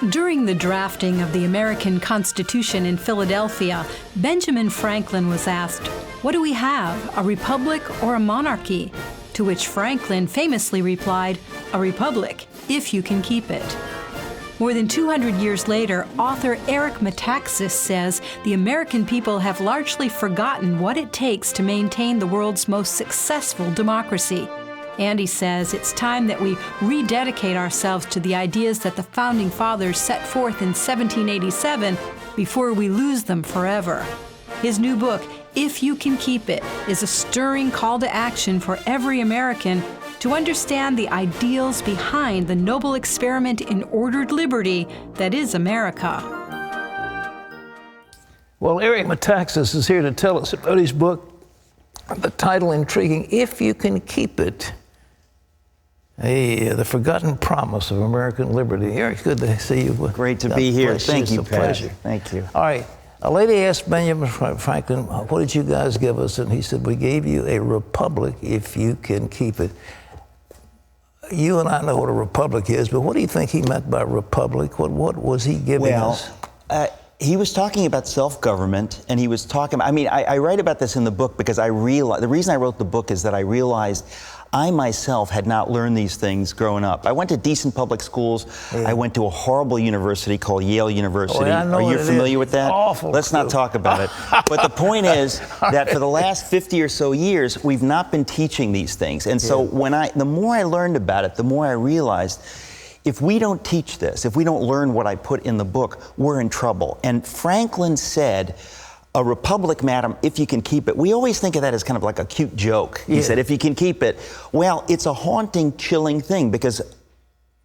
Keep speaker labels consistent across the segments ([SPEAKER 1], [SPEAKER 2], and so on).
[SPEAKER 1] During the drafting of the American Constitution in Philadelphia, Benjamin Franklin was asked, "What do we have, a republic or a monarchy?" To which Franklin famously replied, "A republic, if you can keep it." More than 200 years later, author Eric Metaxas says the American people have largely forgotten what it takes to maintain the world's most successful democracy. And he says it's time that we rededicate ourselves to the ideas that the Founding Fathers set forth in 1787 before we lose them forever. His new book, If You Can Keep It, is a stirring call to action for every American to understand the ideals behind the noble experiment in ordered liberty that is America.
[SPEAKER 2] Well, Eric Metaxas is here to tell us about his book, the title intriguing, If You Can Keep It, The Forgotten Promise of American Liberty. Eric, good to see you.
[SPEAKER 3] Great to be here. Thank you,
[SPEAKER 2] Pat. Pleasure.
[SPEAKER 3] Thank you.
[SPEAKER 2] All right. A lady asked Benjamin Franklin, what did you guys give us? And he said, we gave you a republic if you can keep it. You and I know what a republic is, but what do you think he meant by republic? What was he giving us?
[SPEAKER 3] He was talking about self-government, and he was talking, I write about this in the book because the reason I wrote the book is that I realized I myself had not learned these things growing up. I went to decent public schools. Yeah. I went to a horrible university called Yale University. Are you familiar with that?
[SPEAKER 2] Awful.
[SPEAKER 3] Let's not talk about it. But the point is that for the last 50 or so years, we've not been teaching these things. And so the more I learned about it, the more I realized if we don't teach this, if we don't learn what I put in the book, we're in trouble. And Franklin said, a republic, madam, if you can keep it. We always think of that as kind of like a cute joke. He said, if you can keep it. Well, it's a haunting, chilling thing because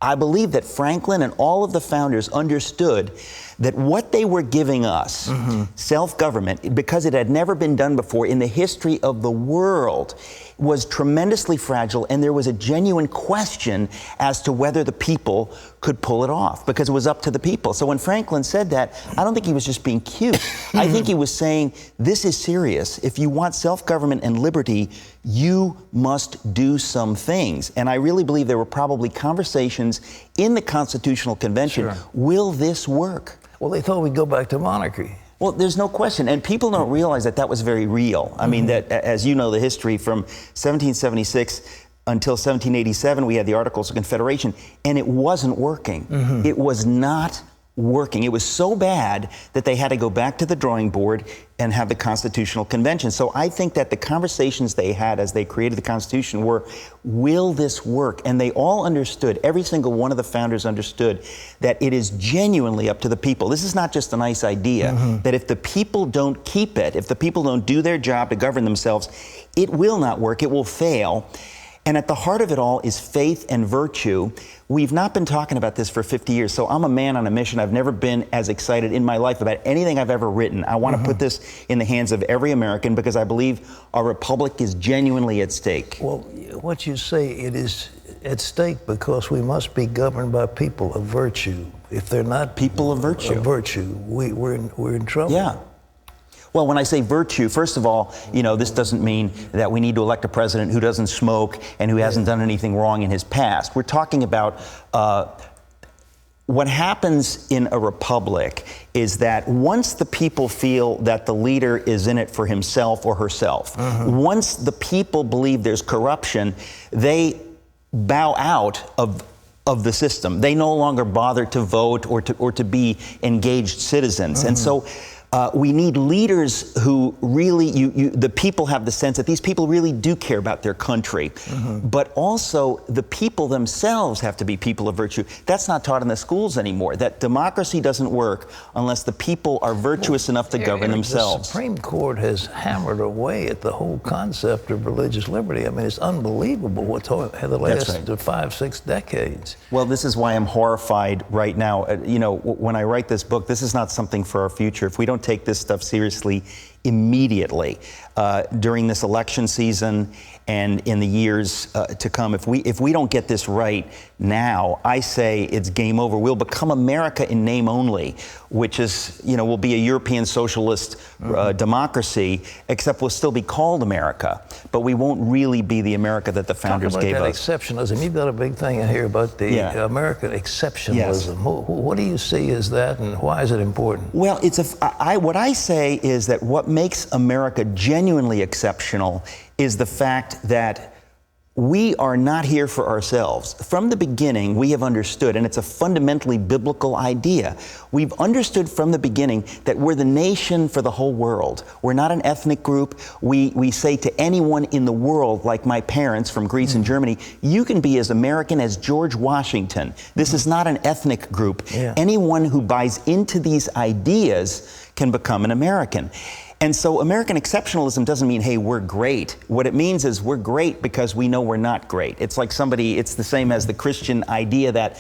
[SPEAKER 3] I believe that Franklin and all of the founders understood that what they were giving us, self-government, because it had never been done before in the history of the world, was tremendously fragile, and there was a genuine question as to whether the people could pull it off, because it was up to the people. So when Franklin said that, I don't think he was just being cute. I think he was saying, this is serious. If you want self-government and liberty, you must do some things. And I really believe there were probably conversations in the Constitutional Convention. Sure. Will this work?
[SPEAKER 2] Well, they thought we'd go back to monarchy.
[SPEAKER 3] Well, there's no question. And people don't realize that that was very real. I mean, that, as you know, the history from 1776 until 1787, we had the Articles of Confederation, and it wasn't working. It was not working. It was so bad that they had to go back to the drawing board and have the Constitutional Convention. So I think that the conversations they had as they created the Constitution were, will this work? And they all understood, every single one of the founders understood that it is genuinely up to the people. This is not just a nice idea, that if the people don't keep it, if the people don't do their job to govern themselves, it will not work, it will fail. And at the heart of it all is faith and virtue. We've not been talking about this for 50 years, so I'm a man on a mission. I've never been as excited in my life about anything I've ever written. I want to put this in the hands of every American because I believe our republic is genuinely at stake.
[SPEAKER 2] Well, what you say, it is at stake because we must be governed by people of virtue. If they're not
[SPEAKER 3] people of virtue,
[SPEAKER 2] we're in trouble.
[SPEAKER 3] Yeah. Well, when I say virtue, first of all, you know, this doesn't mean that we need to elect a president who doesn't smoke and who hasn't done anything wrong in his past. We're talking about what happens in a republic is that once the people feel that the leader is in it for himself or herself, once the people believe there's corruption, they bow out of the system. They no longer bother to vote or to be engaged citizens. And so we need leaders who really, the people have the sense that these people really do care about their country. But also the people themselves have to be people of virtue. That's not taught in the schools anymore, that democracy doesn't work unless the people are virtuous enough to govern themselves.
[SPEAKER 2] The Supreme Court has hammered away at the whole concept of religious liberty. I mean, it's unbelievable what's had the last 5-6 decades.
[SPEAKER 3] Well, this is why I'm horrified right now. You know, when I write this book, this is not something for our future. If we don't take this stuff seriously immediately during this election season and in the years to come. If we don't get this right now, I say it's game over. We'll become America in name only, which is, we'll be a European socialist democracy, except we'll still be called America, but we won't really be the America that the founders gave us.
[SPEAKER 2] Exceptionalism. You've got a big thing in here about the American exceptionalism.
[SPEAKER 3] Yes.
[SPEAKER 2] What do you see as that, and why is it important?
[SPEAKER 3] Well, what I say is that what makes America genuinely exceptional is the fact that we are not here for ourselves. From the beginning, we have understood, and it's a fundamentally biblical idea. We've understood from the beginning that we're the nation for the whole world. We're not an ethnic group. We say to anyone in the world, like my parents from Greece and Germany, you can be as American as George Washington. This is not an ethnic group.
[SPEAKER 2] Yeah.
[SPEAKER 3] Anyone who buys into these ideas can become an American. And so American exceptionalism doesn't mean, hey, we're great. What it means is we're great because we know we're not great. It's like it's the same as the Christian idea that,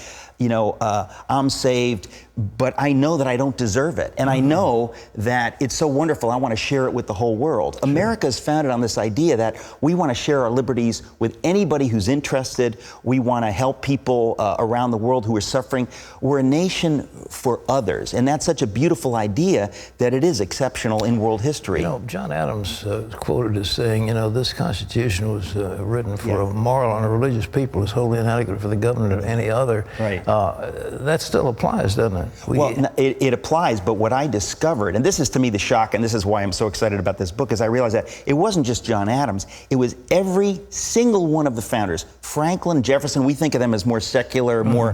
[SPEAKER 3] I'm saved, but I know that I don't deserve it. And I know that it's so wonderful, I want to share it with the whole world. Sure. America is founded on this idea that we want to share our liberties with anybody who's interested. We want to help people around the world who are suffering. We're a nation for others. And that's such a beautiful idea that it is exceptional in world history.
[SPEAKER 2] John Adams quoted as saying, this Constitution was written for a moral and a religious people, as wholly inadequate for the government of any other.
[SPEAKER 3] Right.
[SPEAKER 2] That still applies, doesn't it?
[SPEAKER 3] It applies, but what I discovered, and this is to me the shock, and this is why I'm so excited about this book, is I realized that it wasn't just John Adams, it was every single one of the founders. Franklin, Jefferson, we think of them as more secular, more,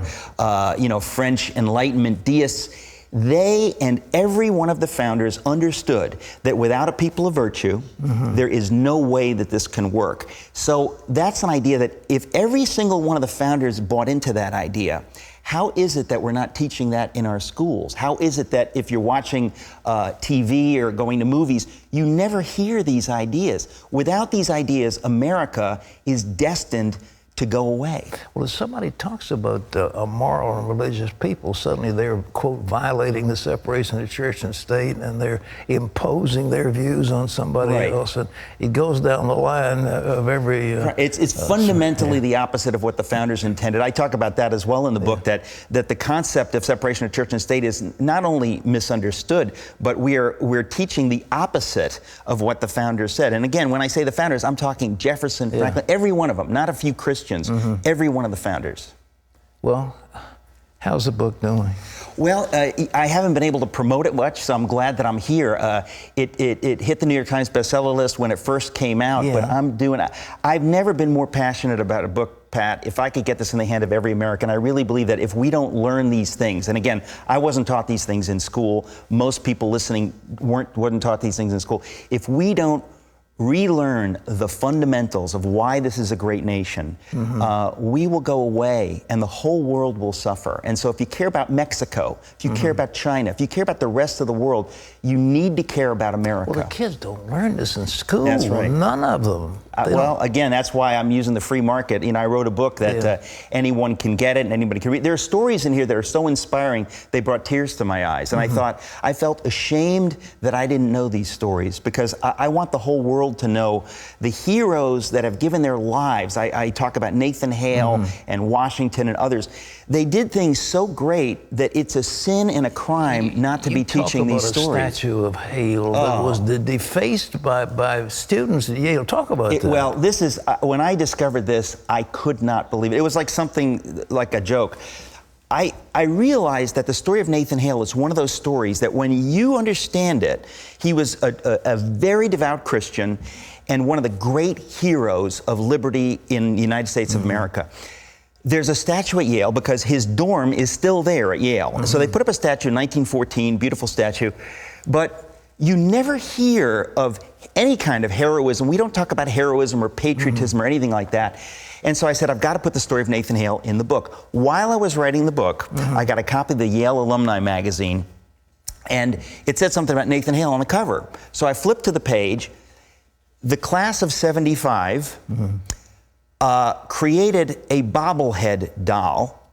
[SPEAKER 3] French Enlightenment deists. They and every one of the founders understood that without a people of virtue, there is no way that this can work. So that's an idea that if every single one of the founders bought into that idea, how is it that we're not teaching that in our schools? How is it that if you're watching TV or going to movies, you never hear these ideas? Without these ideas, America is destined to go away.
[SPEAKER 2] Well, if somebody talks about a moral and religious people, suddenly they're, quote, violating the separation of church and state, and they're imposing their views on somebody else. And it goes down the line of every...
[SPEAKER 3] It's fundamentally the opposite of what the founders intended. I talk about that as well in the book, that the concept of separation of church and state is not only misunderstood, but we're teaching the opposite of what the founders said. And again, when I say the founders, I'm talking Jefferson, Franklin, every one of them, not a few Christians. Every one of the founders.
[SPEAKER 2] Well, how's the book doing?
[SPEAKER 3] Well, I haven't been able to promote it much, so I'm glad that I'm here. It hit the New York Times bestseller list when it first came out, but I've never been more passionate about a book, Pat. If I could get this in the hand of every American, I really believe that if we don't learn these things, and again, I wasn't taught these things in school, most people listening weren't taught these things in school. If we don't relearn the fundamentals of why this is a great nation, we will go away and the whole world will suffer. And so if you care about Mexico, if you care about China, if you care about the rest of the world, you need to care about America.
[SPEAKER 2] Well, the kids don't learn this in school.
[SPEAKER 3] That's right.
[SPEAKER 2] None of them.
[SPEAKER 3] Well, again, that's why I'm using the free market. I wrote a book that anyone can get it and anybody can read. There are stories in here that are so inspiring, they brought tears to my eyes. And I felt ashamed that I didn't know these stories, because I want the whole world to know the heroes that have given their lives. I talk about Nathan Hale and Washington and others. They did things so great that it's a sin and a crime not to be teaching these stories.
[SPEAKER 2] A statue of Hale that was defaced by students at Yale. Talk about that.
[SPEAKER 3] Well, this is, when I discovered this, I could not believe it. It was like something like a joke. I realized that the story of Nathan Hale is one of those stories that when you understand it, he was a very devout Christian and one of the great heroes of liberty in the United States of America. There's a statue at Yale because his dorm is still there at Yale. So they put up a statue in 1914, beautiful statue, but you never hear of any kind of heroism. We don't talk about heroism or patriotism or anything like that. And so I said, I've got to put the story of Nathan Hale in the book. While I was writing the book, I got a copy of the Yale Alumni magazine, and it said something about Nathan Hale on the cover. So I flipped to the page. The class of 75 created a bobblehead doll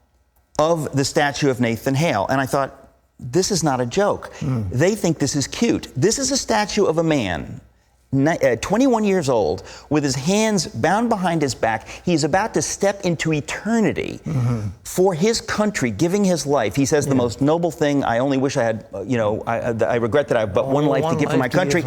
[SPEAKER 3] of the statue of Nathan Hale. And I thought, this is not a joke. They think this is cute. This is a statue of a man 21 years old, with his hands bound behind his back. He's about to step into eternity for his country, giving his life. He says the most noble thing, I only wish I had, I regret that I have but one life to give for my country.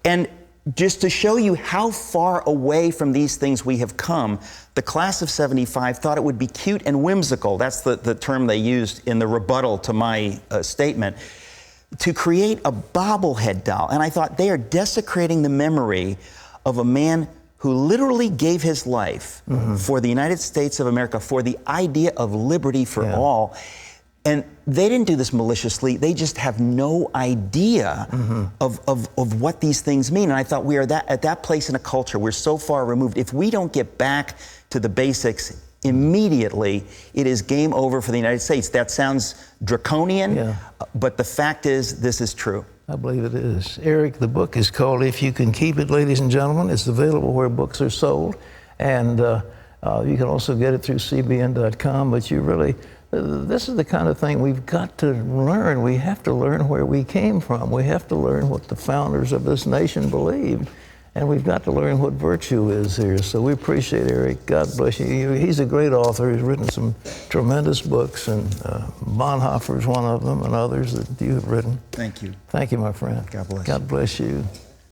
[SPEAKER 3] And just to show you how far away from these things we have come, the class of '75 thought it would be cute and whimsical. That's the term they used in the rebuttal to my statement, to create a bobblehead doll. And I thought, they are desecrating the memory of a man who literally gave his life for the United States of America, for the idea of liberty for all. And they didn't do this maliciously. They just have no idea of what these things mean. And I thought, we are at that place in a culture. We're so far removed. If we don't get back to the basics immediately, it is game over for the United States. That sounds draconian, but the fact is, this is true.
[SPEAKER 2] I believe it is. Eric, the book is called If You Can Keep It, ladies and gentlemen. It's available where books are sold. And you can also get it through cbn.com. But you really, this is the kind of thing we've got to learn. We have to learn where we came from. We have to learn what the founders of this nation believed. And we've got to learn what virtue is here. So we appreciate Eric. God bless you. He's a great author. He's written some tremendous books, and Bonhoeffer is one of them, and others that you have written.
[SPEAKER 3] Thank you.
[SPEAKER 2] Thank you, my friend.
[SPEAKER 3] God bless.
[SPEAKER 2] God bless you.